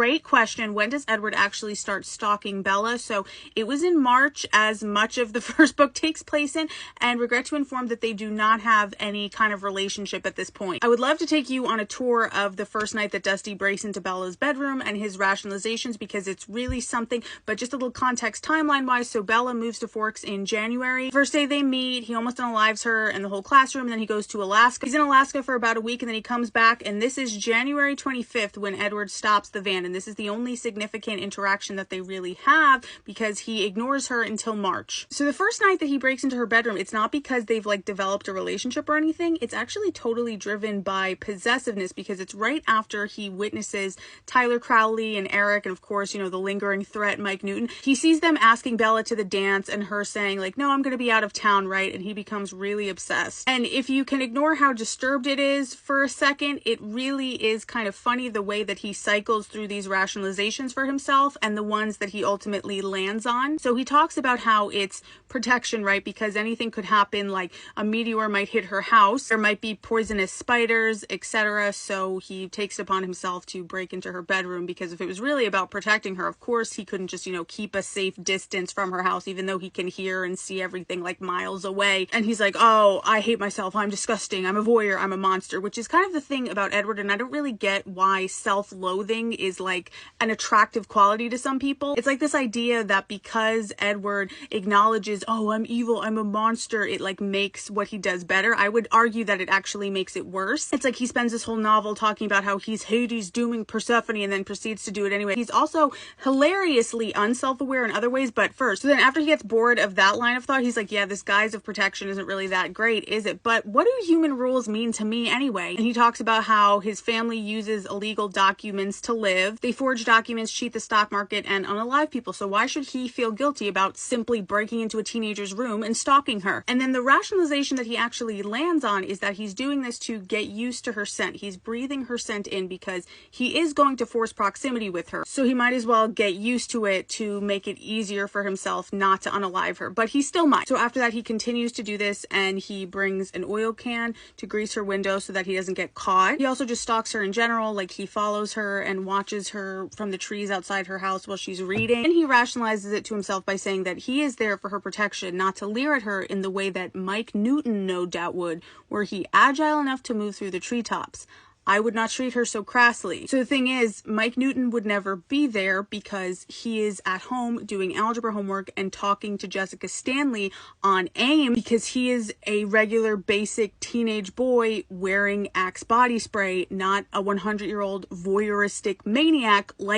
Great question. When does Edward actually start stalking Bella? So it was in March, as much of the first book takes place in, and regret to inform that they do not have any kind of relationship at this point. I would love to take you on a tour of the first night that Dusty breaks into Bella's bedroom and his rationalizations, because it's really something. But just a little context timeline wise, so Bella moves to Forks in January. First day they meet, he almost unalives her and the whole classroom, and then he goes to Alaska. He's in Alaska for about a week, and then he comes back, and this is January 25th when Edward stops the van. And this is the only significant interaction that they really have, because he ignores her until March. So the first night that he breaks into her bedroom, it's not because they've like developed a relationship or anything. It's actually totally driven by possessiveness, because it's right after he witnesses Tyler Crowley and Eric, and of course, you know, the lingering threat, Mike Newton. He sees them asking Bella to the dance and her saying like, no, I'm going to be out of town, right? And he becomes really obsessed. And if you can ignore how disturbed it is for a second, it really is kind of funny the way that he cycles through these rationalizations for himself and the ones that he ultimately lands on. So he talks about how it's protection, right? Because anything could happen, like a meteor might hit her house, there might be poisonous spiders, etc. So he takes it upon himself to break into her bedroom, because if it was really about protecting her, of course he couldn't just, you know, keep a safe distance from her house, even though he can hear and see everything like miles away. And he's like, oh, I hate myself, I'm disgusting, I'm a voyeur, I'm a monster, which is kind of the thing about Edward. And I don't really get why self-loathing is like an attractive quality to some people. It's like this idea that because Edward acknowledges, oh, I'm evil, I'm a monster, it like makes what he does better. I would argue that it actually makes it worse. It's like he spends this whole novel talking about how he's Hades dooming Persephone and then proceeds to do it anyway. He's also hilariously unself-aware in other ways, but first. So then after he gets bored of that line of thought, he's like, yeah, this guise of protection isn't really that great, is it? But what do human rules mean to me anyway? And he talks about how his family uses illegal documents to live. They forge documents, cheat the stock market, and unalive people. So why should he feel guilty about simply breaking into a teenager's room and stalking her? And then the rationalization that he actually lands on is that he's doing this to get used to her scent. He's breathing her scent in because he is going to force proximity with her. So he might as well get used to it to make it easier for himself not to unalive her, but he still might. So after that, he continues to do this, and he brings an oil can to grease her window so that he doesn't get caught. He also just stalks her in general, like he follows her and watches her from the trees outside her house while she's reading. And he rationalizes it to himself by saying that he is there for her protection, not to leer at her in the way that Mike Newton no doubt would, were he agile enough to move through the treetops. I would not treat her so crassly. So the thing is, Mike Newton would never be there because he is at home doing algebra homework and talking to Jessica Stanley on AIM, because he is a regular basic teenage boy wearing Axe body spray, not a 100-year-old voyeuristic maniac like